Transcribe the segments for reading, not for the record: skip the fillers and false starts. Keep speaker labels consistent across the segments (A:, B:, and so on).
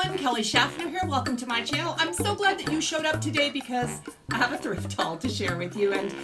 A: everyone, Kelly Shaffner here. Welcome to my channel. I'm so glad that you showed up today because I have a thrift haul to share with you, and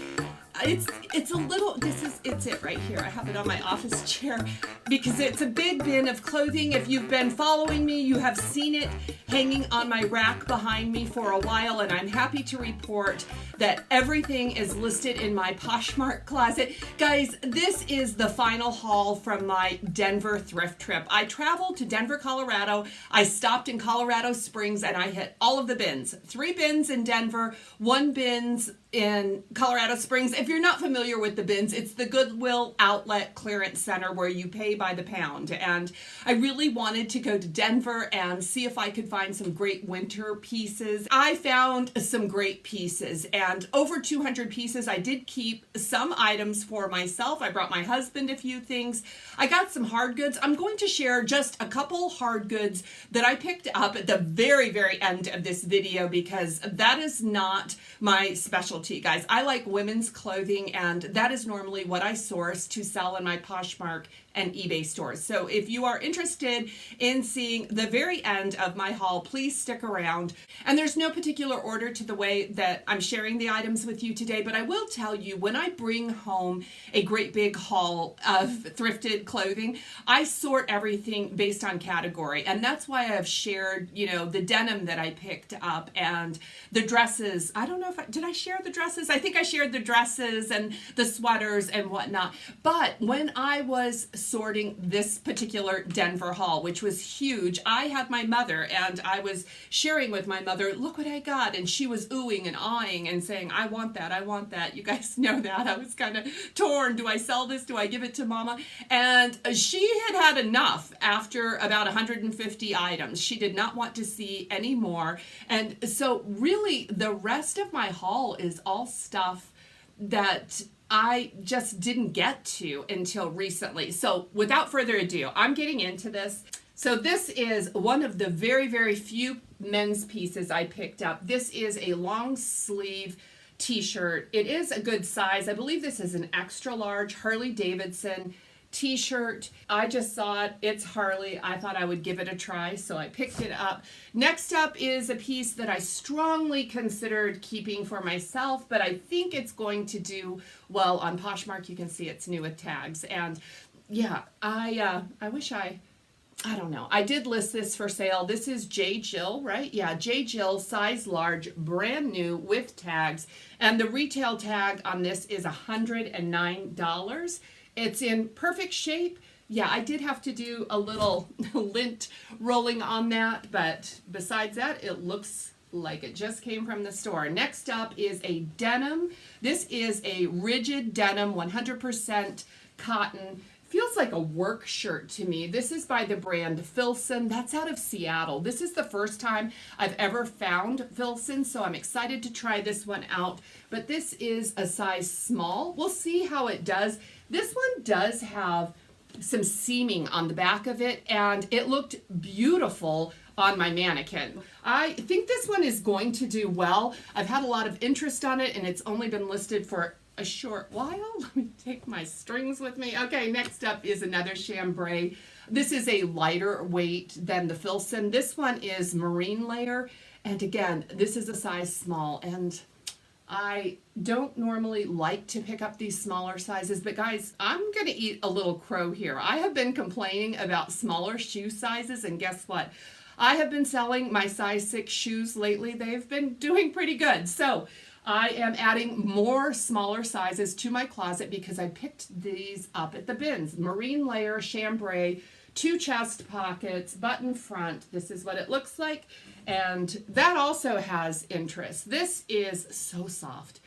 A: it's a little, it's it right here. I have it on my office chair because it's a big bin of clothing. If you've been following me, you have seen it hanging on my rack behind me for a while, and I'm happy to report that everything is listed in my Poshmark Closet. Guys, this is the final haul from my Denver thrift trip. I traveled to Denver, Colorado. I stopped in Colorado Springs and I hit all of the bins. 3 bins in Denver, 1 bins in Colorado Springs. If you're not familiar with the bins, it's the Goodwill Outlet clearance center where you pay by the pound. And I really wanted to go to Denver and see if I could find some great winter pieces. I found some great pieces, and over 200 pieces. I did keep some items for myself. I brought my husband a few things. I got some hard goods. I'm going to share just a couple hard goods that I picked up at the very, very end of this video because that is not my specialty, guys. I like women's clothing, and that is normally what I source to sell in my Poshmark and eBay stores. So if you are interested in seeing the very end of my haul, please stick around. And there's no particular order to the way that I'm sharing the items with you today, but I will tell you, when I bring home a great big haul of thrifted clothing, I sort everything based on category. And that's why I've shared, the denim that I picked up and the dresses. I don't know if did I share the dresses? I think I shared the dresses and the sweaters and whatnot. But when I was sorting this particular Denver haul, which was huge, I had my mother and I was sharing with my mother, look what I got. And she was oohing and ahhing and saying, I want that, I want that. You guys know that. I was kind of torn. Do I sell this? Do I give it to mama? And she had enough after about 150 items. She did not want to see any more. And so really the rest of my haul is all stuff that I just didn't get to until recently. So without further ado, I'm getting into this. So this is one of the very, very few men's pieces I picked up. This is a long sleeve t-shirt. It is a good size. I believe this is an extra large Harley Davidson t-shirt. I just saw it. It's Harley. I thought I would give it a try, so I picked it up. Next up is a piece that I strongly considered keeping for myself, but I think it's going to do well on Poshmark. You can see it's new with tags. And yeah, I wish I don't know. I did list this for sale. This is J. Jill, right? Yeah, J. Jill, size large, brand new with tags. And the retail tag on this is $109. It's in perfect shape. Yeah, I did have to do a little lint rolling on that, but besides that, it looks like it just came from the store. Next up is a denim. This is a rigid denim, 100% cotton. Feels like a work shirt to me. This is by the brand Filson. That's out of Seattle. This is the first time I've ever found Filson, so I'm excited to try this one out. But this is a size small. We'll see how it does. This one does have some seaming on the back of it, and it looked beautiful on my mannequin. I think this one is going to do well. I've had a lot of interest on it, and it's only been listed for a short while. Let me take my strings with me. Okay, next up is another chambray. This is a lighter weight than the Filson. This one is marine layer, and again, this is a size small, and I don't normally like to pick up these smaller sizes, but guys, I'm going to eat a little crow here. I have been complaining about smaller shoe sizes, and guess what? I have been selling my size 6 shoes lately. They've been doing pretty good. So I am adding more smaller sizes to my closet because I picked these up at the bins. Marine layer, chambray, 2 chest pockets, button front. This is what it looks like. And that also has interest. This is so soft.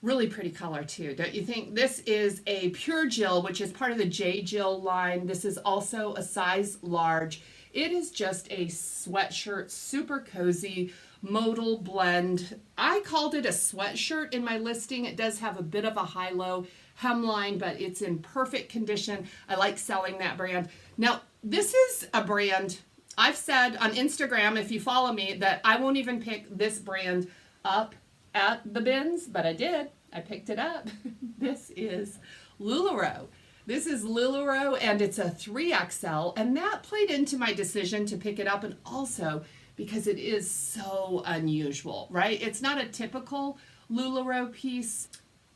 A: Really pretty color too, don't you think? This is a Pure Jill, which is part of the J. Jill line. This is also a size large. It is just a sweatshirt, super cozy, modal blend. I called it a sweatshirt in my listing. It does have a bit of a high-low hemline, but it's in perfect condition. I like selling that brand. Now, this is a brand I've said on Instagram, if you follow me, that I won't even pick this brand up at the bins, but I did. I picked it up. This is LuLaRoe. This is LuLaRoe, and it's a 3XL, and that played into my decision to pick it up, and also because it is so unusual, right? It's not a typical LuLaRoe piece.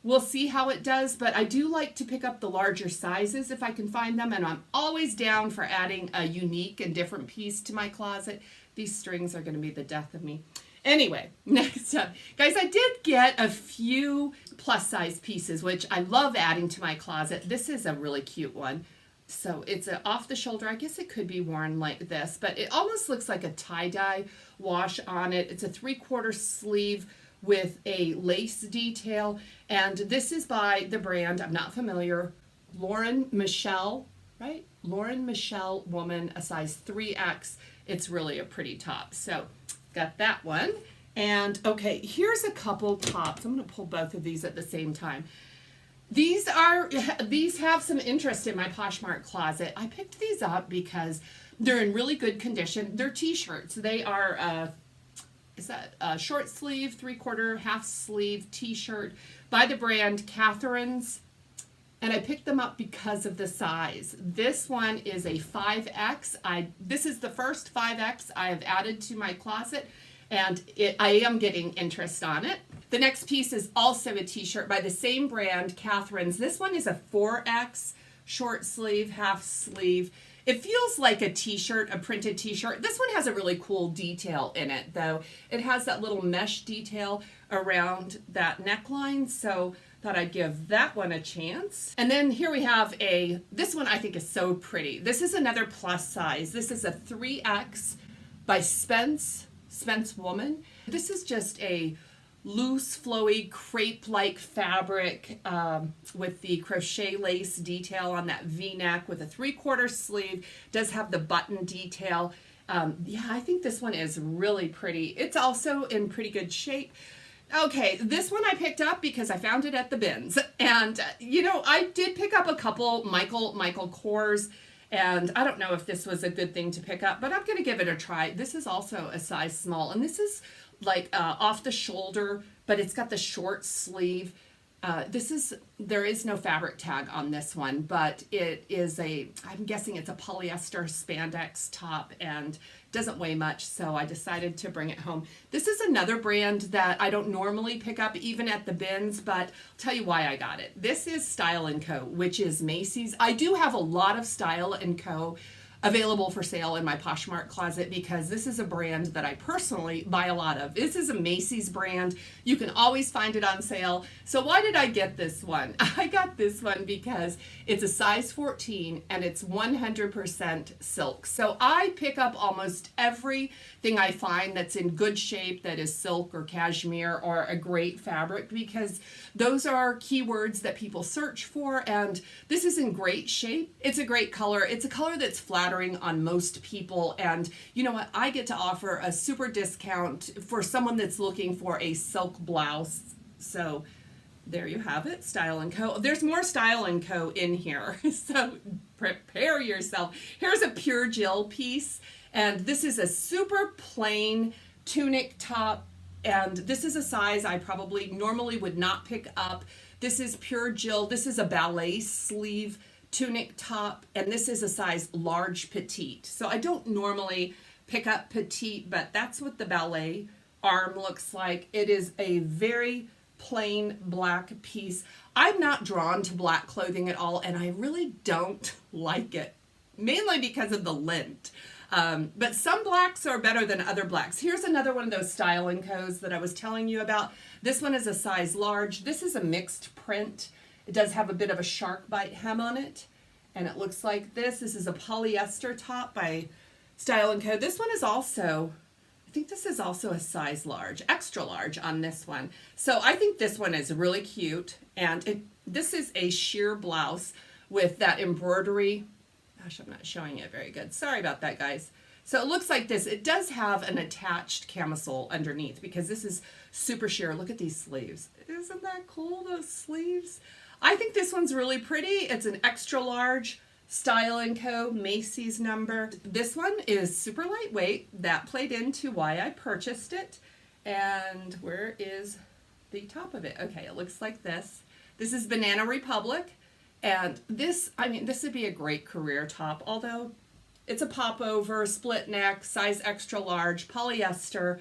A: We'll see how it does, but I do like to pick up the larger sizes if I can find them, and I'm always down for adding a unique and different piece to my closet. These strings are going to be the death of me. Anyway, next up. Guys, I did get a few plus size pieces, which I love adding to my closet. This is a really cute one. So it's an off the shoulder. I guess it could be worn like this, but it almost looks like a tie-dye wash on it. It's a 3/4 sleeve with a lace detail. And this is by the brand, I'm not familiar, Lauren Michelle, right? Lauren Michelle Woman, a size 3X. It's really a pretty top. So got that one. And okay, here's a couple tops. I'm going to pull both of these at the same time. These have some interest in my Poshmark closet. I picked these up because they're in really good condition. They're t-shirts. They are is that a short sleeve, 3/4, half sleeve t-shirt by the brand Cardigans. And I picked them up because of the size. This one is a 5X. This is the first 5X I have added to my closet, and I am getting interest on it. The next piece is also a t-shirt by the same brand, Cardigans. This one is a 4X, short sleeve, half sleeve. It feels like a t-shirt, a printed t-shirt. This one has a really cool detail in it, though. It has that little mesh detail around that neckline, so thought I'd give that one a chance. And then here we have this one I think is so pretty. This is another plus size. This is a 3X by Spence Woman. This is just a loose, flowy, crepe-like fabric with the crochet lace detail on that V-neck with a 3/4 sleeve. Does have the button detail. Yeah, I think this one is really pretty. It's also in pretty good shape. Okay, this one I picked up because I found it at the bins. And, you know, I did pick up a couple Michael Kors, and I don't know if this was a good thing to pick up, but I'm going to give it a try. This is also a size small, and this is like off the shoulder, but it's got the short sleeve. There is no fabric tag on this one, but it is I'm guessing it's a polyester spandex top and doesn't weigh much, so I decided to bring it home. This is another brand that I don't normally pick up even at the bins, but I'll tell you why I got it. This is Style & Co., which is Macy's. I do have a lot of Style & Co. available for sale in my Poshmark closet because this is a brand that I personally buy a lot of. This is a Macy's brand. You can always find it on sale. So why did I get this one? I got this one because it's a size 14 and it's 100% silk. So I pick up almost everything I find that's in good shape that is silk or cashmere or a great fabric because those are keywords that people search for, and this is in great shape. It's a great color. It's a color that's flattering on most people, and you know what? I get to offer a super discount for someone that's looking for a silk blouse. So there you have it, Style & Co. There's more Style & Co. in here, so prepare yourself. Here's a pure Jill piece, and this is a super plain tunic top, and this is a size I probably normally would not pick up. This is pure Jill. This is a ballet sleeve tunic top, and this is a size large petite. So I don't normally pick up petite, but that's what the ballet arm looks like. It is a very plain black piece. I'm not drawn to black clothing at all, and I really don't like it, mainly because of the lint. But some blacks are better than other blacks. Here's another one of those Style & Co.'s that I was telling you about. This one is a size large. This is a mixed print. It does have a bit of a shark bite hem on it, and it looks like this. This is a polyester top by Style & Co. This one is also, I think this is also a size large, extra large on this one. So I think this one is really cute, and this is a sheer blouse with that embroidery. Gosh, I'm not showing it very good. Sorry about that, guys. So it looks like this. It does have an attached camisole underneath because this is super sheer. Look at these sleeves. Isn't that cool, those sleeves? I think this one's really pretty. It's an extra large Style & Co. Macy's number. This one is super lightweight. That played into why I purchased it. And where is the top of it? Okay, it looks like this. This is Banana Republic. And this, I mean, this would be a great career top, although it's a popover, split neck, size extra large, polyester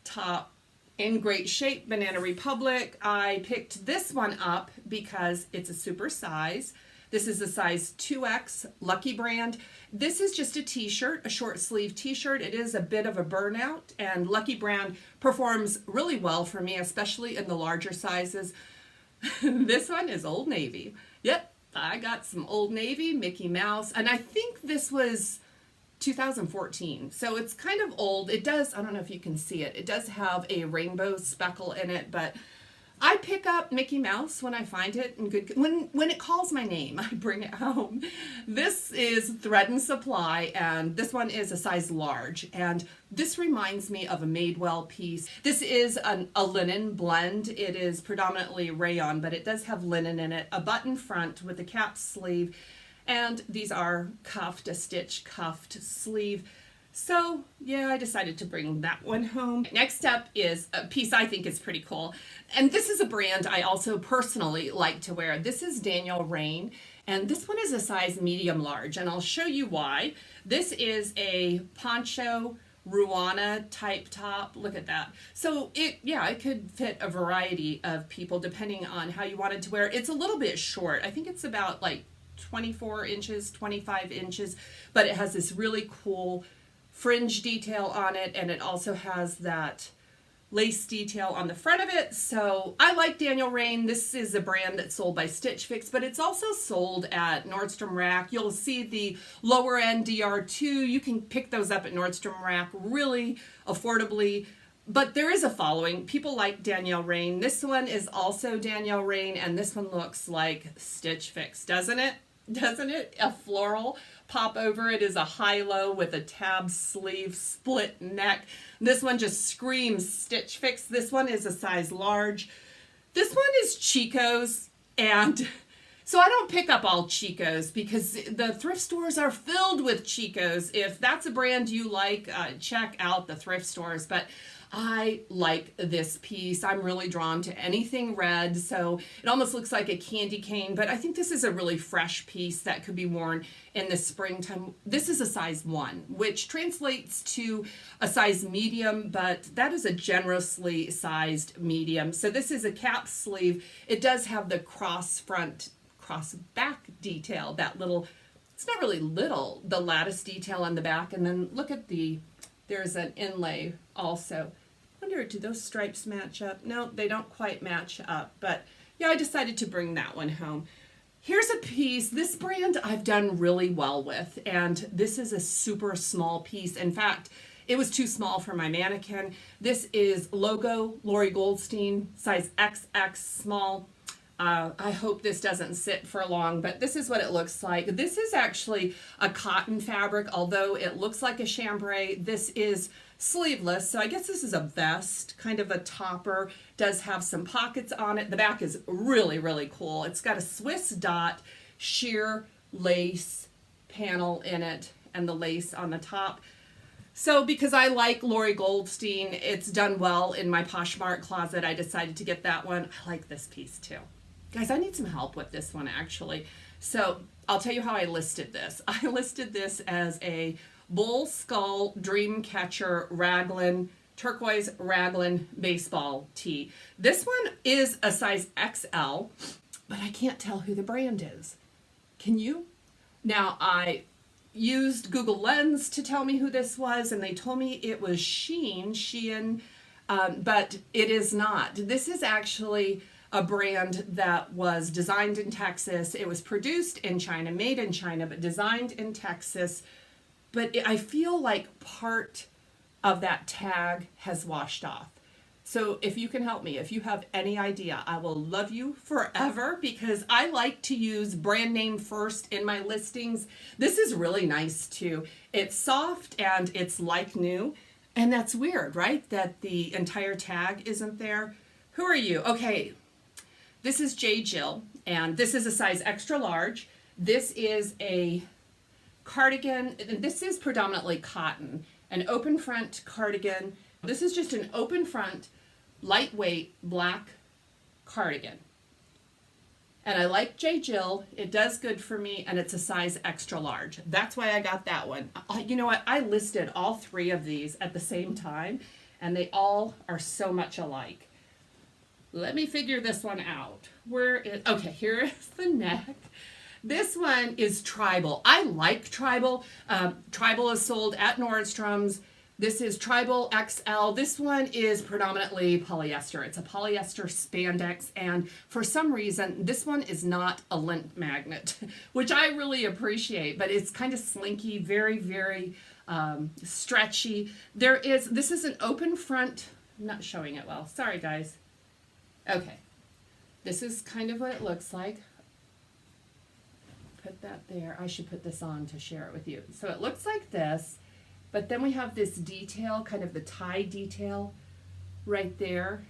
A: top, in great shape, Banana Republic. I picked this one up because it's a super size. This is a size 2X, Lucky brand. This is just a t-shirt, a short sleeve t-shirt. It is a bit of a burnout, and Lucky brand performs really well for me, especially in the larger sizes. This one is Old Navy. Yep, I got some Old Navy, Mickey Mouse, and I think this was 2014. So it's kind of old. It does, I don't know if you can see it, it does have a rainbow speckle in it, but I pick up Mickey Mouse when I find it in good, when it calls my name, I bring it home. This is Thread and Supply, and this one is a size large, and this reminds me of a Madewell piece. This is a linen blend. It is predominantly rayon, but it does have linen in it, a button front with a cap sleeve, and these are cuffed, a stitch cuffed sleeve. So yeah, I decided to bring that one home. Next up is a piece I think is pretty cool. And this is a brand I also personally like to wear. This is Daniel Rain, and this one is a size medium large, and I'll show you why. This is a poncho Ruana type top. Look at that. So it could fit a variety of people depending on how you wanted to wear it. It's a little bit short. I think it's about like 24 inches, 25 inches, but it has this really cool fringe detail on it, and it also has that lace detail on the front of it. So I like Daniel Rain. This is a brand that's sold by Stitch Fix, but it's also sold at Nordstrom Rack. You'll see the lower end DR2. You can pick those up at Nordstrom Rack really affordably. But there is a following. People like Danielle Rain. This one is also Danielle Rain, and this one looks like Stitch Fix, doesn't it? Doesn't it? A floral pop over. It is a high-low with a tab sleeve, split neck. This one just screams Stitch Fix. This one is a size large. This one is Chico's, and so I don't pick up all Chico's because the thrift stores are filled with Chico's. If that's a brand you like, check out the thrift stores. But I like this piece. I'm really drawn to anything red, so it almost looks like a candy cane, but I think this is a really fresh piece that could be worn in the springtime. This is a size 1, which translates to a size medium, but that is a generously sized medium. So this is a cap sleeve. It does have the cross front, cross back detail, that little, it's not really little, the lattice detail on the back, and then look at there's an inlay also. I wonder, do those stripes match up? No, they don't quite match up, but yeah, I decided to bring that one home. Here's a piece, this brand I've done really well with, and this is a super small piece. In fact, it was too small for my mannequin. This is Logo Lori Goldstein, size XX small. I hope this doesn't sit for long, but this is what it looks like. This is actually a cotton fabric, although it looks like a chambray. This is sleeveless, so I guess this is a vest, kind of a topper. Does have some pockets on it. The back is really, really cool. It's got a Swiss dot sheer lace panel in it and the lace on the top. So because I like Lori Goldstein, it's done well in my Poshmark closet. I decided to get that one. I like this piece too. Guys, I need some help with this one actually. So I'll tell you how I listed this. I listed this as a bull skull dream catcher raglan, turquoise raglan baseball tee. This one is a size XL, but I can't tell who the brand is. Can you? Now I used Google Lens to tell me who this was, and they told me it was Shein, but it is not. This is actually a brand that was designed in Texas. It was produced in China, made in China, but designed in Texas. But I feel like part of that tag has washed off. So if you can help me, if you have any idea, I will love you forever because I like to use brand name first in my listings. This is really nice too. It's soft and it's like new. And that's weird, right? That the entire tag isn't there. Who are you? Okay, this is J. Jill, and this is a size extra large. This is a cardigan. This is predominantly cotton, an open front cardigan. This is just an open front, lightweight black cardigan. And I like J. Jill. It does good for me, and it's a size extra large. That's why I got that one. You know what? I listed all 3 of these at the same time, and they all are so much alike. Let me figure this one out. Okay, here is the neck. This one is tribal. I like tribal. Tribal is sold at Nordstrom's. This is Tribal XL. This one is predominantly polyester. It's a polyester spandex, and for some reason, this one is not a lint magnet, which I really appreciate, but it's kind of slinky, very, very stretchy. This is an open front. I'm not showing it well. Sorry, guys. Okay. This is kind of what it looks like. Put that there. I should put this on to share it with you. So it looks like this. But then we have this detail, kind of the tie detail right there.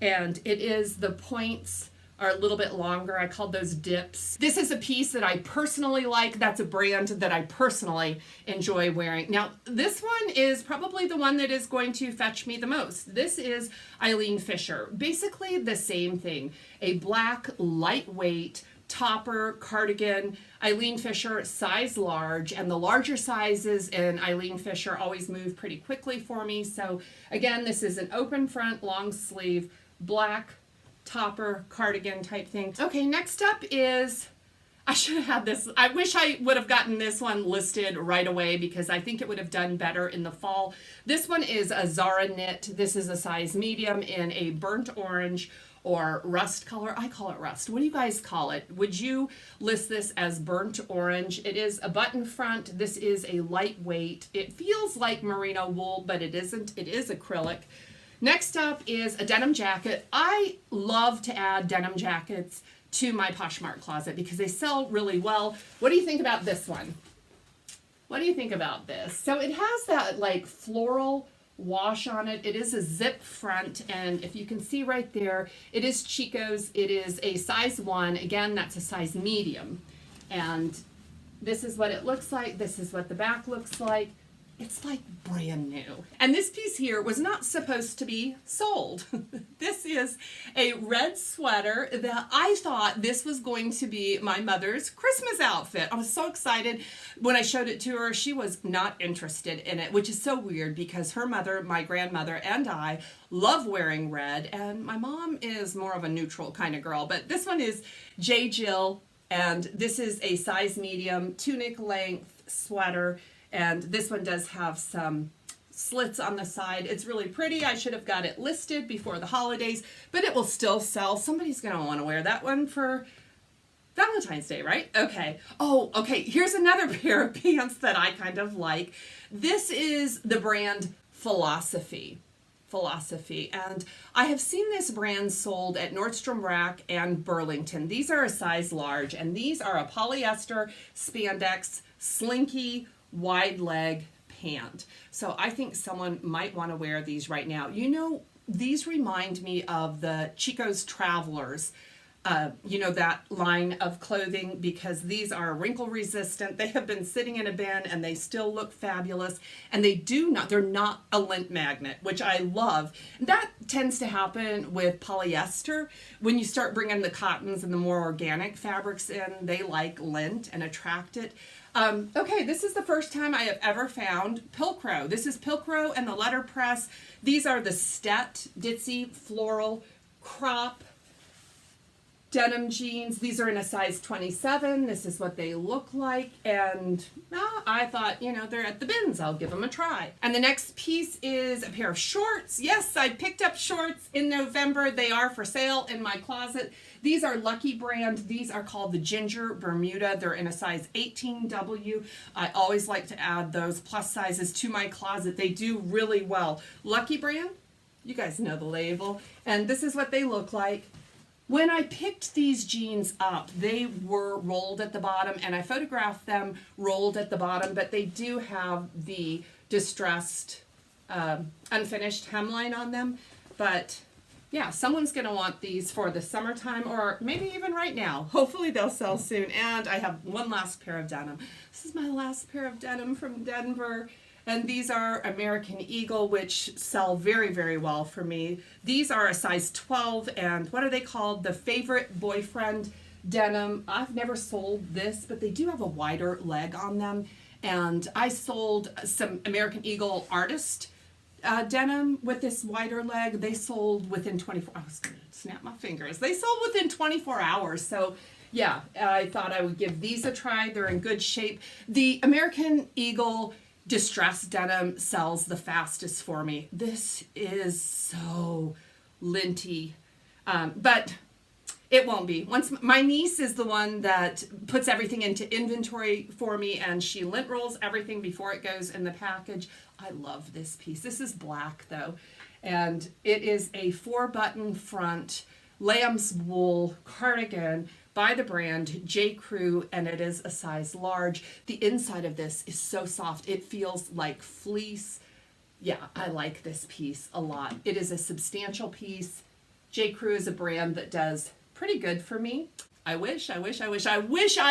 A: And the points are a little bit longer. I called those dips. This is a piece that I personally like. That's a brand that I personally enjoy wearing. Now, this one is probably the one that is going to fetch me the most. This is Eileen Fisher. Basically the same thing. A black, lightweight, topper, cardigan, Eileen Fisher, size large, and the larger sizes in Eileen Fisher always move pretty quickly for me. So again, this is an open front, long sleeve, black topper, cardigan type thing. Okay, next up is, I should have had this. I wish I would have gotten this one listed right away because I think it would have done better in the fall. This one is a Zara knit. This is a size medium in a burnt orange or rust color. I call it rust. What do you guys call it? Would you list this as burnt orange? It is a button front. This is a lightweight. It feels like merino wool, but it isn't. It is acrylic. Next up is a denim jacket. I love to add denim jackets to my Poshmark Closet because they sell really well. What do you think about this one? What do you think about this? So it has that like floral wash on it. It is a zip front, and if you can see right there, it is Chico's. It is a size 1. Again, that's a size medium. And this is what it looks like. This is what the back looks like. It's like brand new. And this piece here was not supposed to be sold. This is a red sweater that I thought this was going to be my mother's Christmas outfit. I was so excited when I showed it to her. She was not interested in it, which is so weird because her mother, my grandmother, and I love wearing red, and my mom is more of a neutral kind of girl. But this one is J. Jill, and this is a size medium, tunic length sweater. And this one does have some slits on the side. It's really pretty. I should have got it listed before the holidays, but it will still sell. Somebody's going to want to wear that one for Valentine's Day, right? Okay. Oh, okay. Here's another pair of pants that I kind of like. This is the brand Philosophy. And I have seen this brand sold at Nordstrom Rack and Burlington. These are a size large, and these are a polyester spandex slinky wide leg pant. So I think someone might want to wear these right now. You know, these remind me of the Chico's Travelers, you know, that line of clothing, because these are wrinkle resistant. They have been sitting in a bin and they still look fabulous, and they're not a lint magnet, which I love. That tends to happen with polyester. When you start bringing the cottons and the more organic fabrics in, they like lint and attract it. Okay, this is the first time I have ever found Pilcrow. This is Pilcrow and the letterpress. These are the Stet Ditzy Floral Crop denim jeans. These are in a size 27. This is what they look like. And I thought, you know, they're at the bins. I'll give them a try. And the next piece is a pair of shorts. Yes, I picked up shorts in November. They are for sale in my closet. These are Lucky brand. These are called the Ginger Bermuda. They're in a size 18W. I always like to add those plus sizes to my closet. They do really well. Lucky brand, you guys know the label. And this is what they look like. When I picked these jeans up, they were rolled at the bottom, and I photographed them rolled at the bottom, but they do have the distressed, unfinished hemline on them. But yeah, someone's going to want these for the summertime, or maybe even right now. Hopefully they'll sell soon. And I have one last pair of denim. This is my last pair of denim from Denver. And these are American Eagle, which sell very, very well for me. These are a size 12, and what are they called? The Favorite Boyfriend denim. I've never sold this, but they do have a wider leg on them. And I sold some American Eagle artist denim with this wider leg. They sold within 24 hours. I was going to snap my fingers. They sold within 24 hours. So yeah, I thought I would give these a try. They're in good shape. The American Eagle distressed denim sells the fastest for me. This is so linty, but it won't be. Once my niece is the one that puts everything into inventory for me, and she lint rolls everything before it goes in the package. I love this piece. This is black though, and it is a 4-button front lamb's wool cardigan by the brand J. Crew, and it is a size large. The inside of this is so soft. It feels like fleece. Yeah, I like this piece a lot. It is a substantial piece. J. Crew is a brand that does pretty good for me. I wish I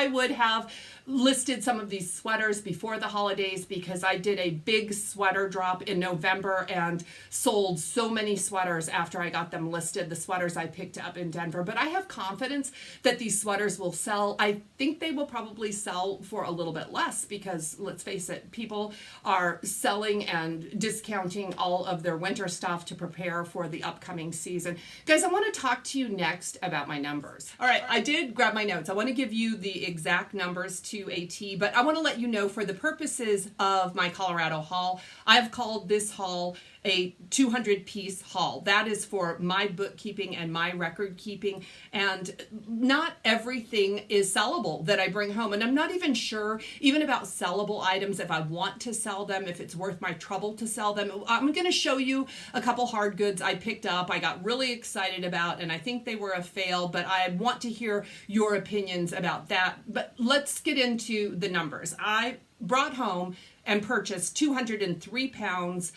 A: would have listed some of these sweaters before the holidays, because I did a big sweater drop in November and sold so many sweaters after I got them listed, the sweaters I picked up in Denver. But I have confidence that these sweaters will sell. I think they will probably sell for a little bit less, because let's face it, people are selling and discounting all of their winter stuff to prepare for the upcoming season. Guys, I want to talk to you next about my numbers. All right, I did grab my notes. I want to give you the exact numbers to a T, but I want to let you know, for the purposes of my Colorado haul, I've called this haul a 200-piece haul. That is for my bookkeeping and my record keeping, and not everything is sellable that I bring home. And I'm not even sure, even about sellable items, if I want to sell them, if it's worth my trouble to sell them. I'm going to show you a couple hard goods I picked up, I got really excited about, and I think they were a fail, but I want to hear your opinions about that. But let's get into the numbers. I brought home and purchased 203 pounds.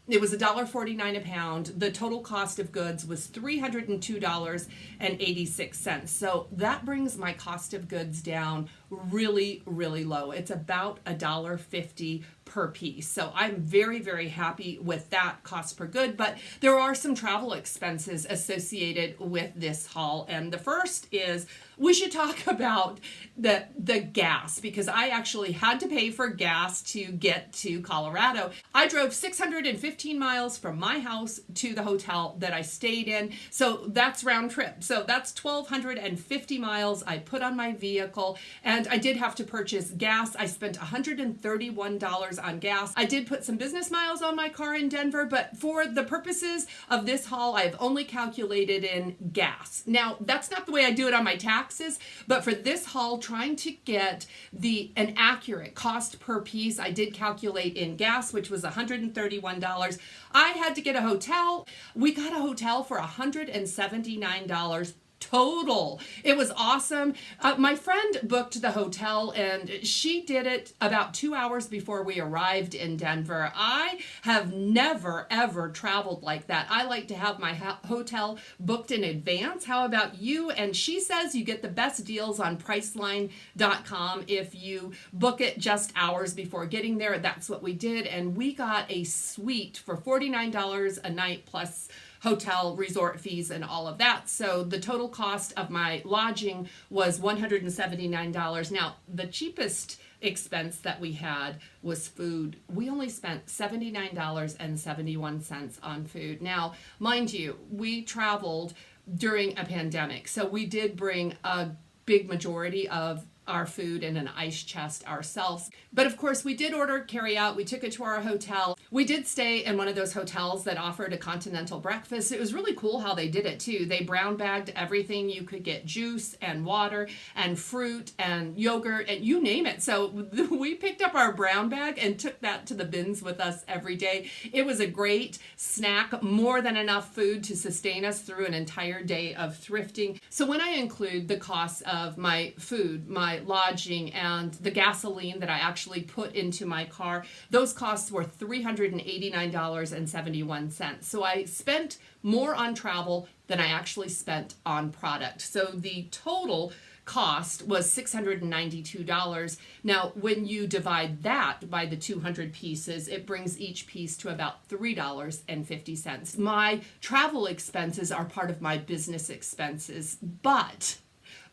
A: It was $1.49 a pound. The total cost of goods was $302.86. So that brings my cost of goods down really, really low. It's about $1.50 per piece. So I'm very, very happy with that cost per good, but there are some travel expenses associated with this haul. And the first is, we should talk about the gas, because I actually had to pay for gas to get to Colorado. I drove 615 miles from my house to the hotel that I stayed in. So that's round trip. So that's 1,250 miles I put on my vehicle, and I did have to purchase gas. I spent $131 on gas. I did put some business miles on my car in Denver, but for the purposes of this haul, I've only calculated in gas. Now, that's not the way I do it on my taxes, but for this haul, trying to get an accurate cost per piece, I did calculate in gas, which was $131. I had to get a hotel. We got a hotel for $179 total. It was awesome. My friend booked the hotel, and she did it about 2 hours before we arrived in Denver. I have never, ever traveled like that. I like to have my hotel booked in advance. How about you? And she says you get the best deals on Priceline.com if you book it just hours before getting there. That's what we did, and we got a suite for $49 a night plus hotel resort fees and all of that. So the total cost of my lodging was $179. Now, the cheapest expense that we had was food. We only spent $79.71 on food. Now, mind you, we traveled during a pandemic, so we did bring a big majority of our food in an ice chest ourselves. But of course, we did order carry out. We took it to our hotel. We did stay in one of those hotels that offered a continental breakfast. It was really cool how they did it too. They brown bagged everything. You could get juice and water and fruit and yogurt and you name it. So we picked up our brown bag and took that to the bins with us every day. It was a great snack, more than enough food to sustain us through an entire day of thrifting. So when I include the costs of my food, my lodging, and the gasoline that I actually put into my car, those costs were $389.71. So I spent more on travel than I actually spent on product. So the total cost was $692. Now, when you divide that by the 200 pieces, it brings each piece to about $3.50. My travel expenses are part of my business expenses, but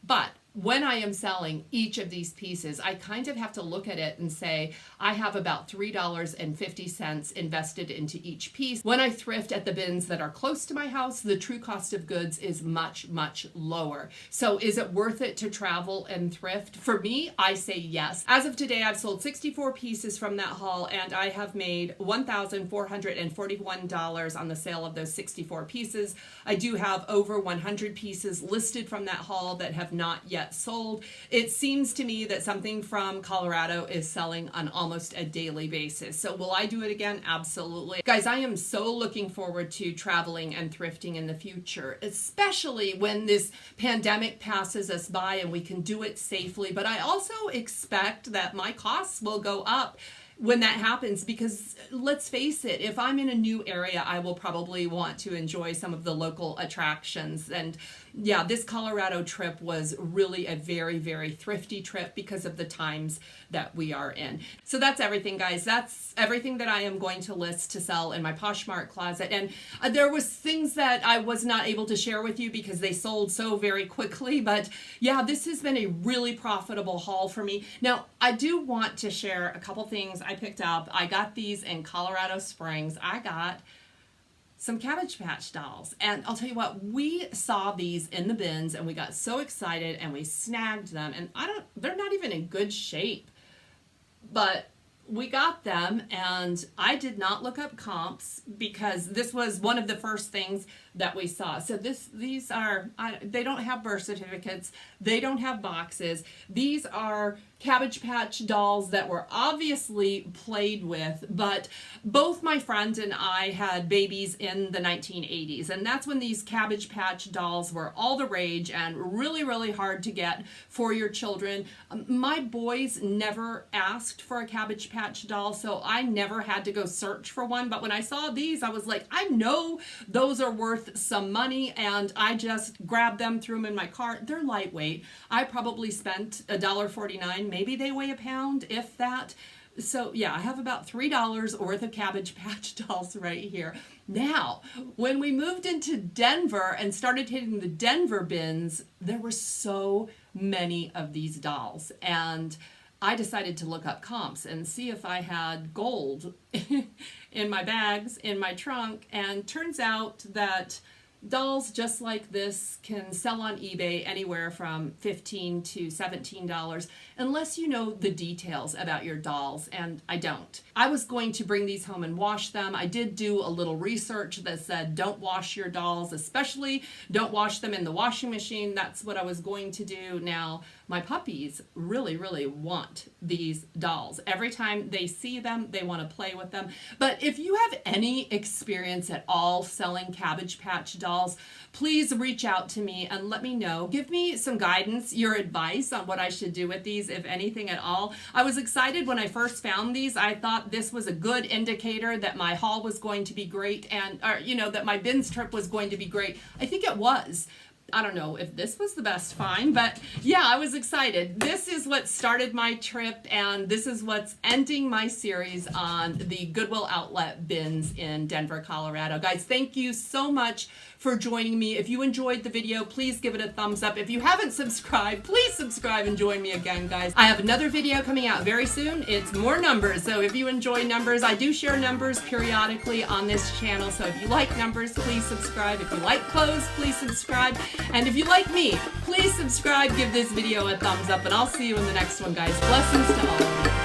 A: But when I am selling each of these pieces, I kind of have to look at it and say, I have about $3.50 invested into each piece. When I thrift at the bins that are close to my house, the true cost of goods is much, much lower. So is it worth it to travel and thrift? For me, I say yes. As of today, I've sold 64 pieces from that haul, and I have made $1,441 on the sale of those 64 pieces. I do have over 100 pieces listed from that haul that have not yet sold. It seems to me that something from Colorado is selling on almost a daily basis. So will I do it again? Absolutely. Guys, I am so looking forward to traveling and thrifting in the future, especially when this pandemic passes us by and we can do it safely. But I also expect that my costs will go up when that happens, because let's face it, if I'm in a new area, I will probably want to enjoy some of the local attractions. And yeah, this Colorado trip was really a very, very thrifty trip because of the times that we are in. So that's everything, guys. That's everything that I am going to list to sell in my Poshmark closet. And there was things that I was not able to share with you because they sold so very quickly. But yeah, this has been a really profitable haul for me. Now, I do want to share a couple things I picked up. I got these in Colorado Springs. I got some Cabbage Patch dolls. And I'll tell you what, we saw these in the bins and we got so excited and we snagged them. And they're not even in good shape. But we got them, and I did not look up comps because this was one of the first things that we saw. So these are, they don't have birth certificates. They don't have boxes. These are Cabbage Patch dolls that were obviously played with, but both my friend and I had babies in the 1980s, and that's when these Cabbage Patch dolls were all the rage and really, really hard to get for your children. My boys never asked for a Cabbage Patch doll, so I never had to go search for one, but when I saw these, I was like, I know those are worth some money, and I just grabbed them, threw them in my cart. They're lightweight. I probably spent $1.49. Maybe they weigh a pound, if that. So yeah, I have about $3 worth of Cabbage Patch dolls right here. Now, when we moved into Denver and started hitting the Denver bins, there were so many of these dolls. And I decided to look up comps and see if I had gold in my bags, in my trunk. And turns out that dolls just like this can sell on eBay anywhere from $15 to $17 unless you know the details about your dolls, and I don't. I was going to bring these home and wash them. I did do a little research that said don't wash your dolls, especially don't wash them in the washing machine. That's what I was going to do. Now, my puppies really, really want these dolls. Every time they see them, they want to play with them. But if you have any experience at all selling Cabbage Patch dolls, please reach out to me and let me know. Give me some guidance, your advice on what I should do with these, if anything at all. I was excited when I first found these. I thought this was a good indicator that my haul was going to be great, and that my bins trip was going to be great. I think it was. I don't know if this was the best find, but yeah, I was excited. This is what started my trip, and this is what's ending my series on the Goodwill Outlet bins in Denver, Colorado. Guys, thank you so much for joining me. If you enjoyed the video, please give it a thumbs up. If you haven't subscribed, please subscribe and join me again, guys. I have another video coming out very soon. It's more numbers, so if you enjoy numbers, I do share numbers periodically on this channel, so if you like numbers, please subscribe. If you like clothes, please subscribe. And if you like me, please subscribe, give this video a thumbs up, and I'll see you in the next one, guys. Blessings to all of you.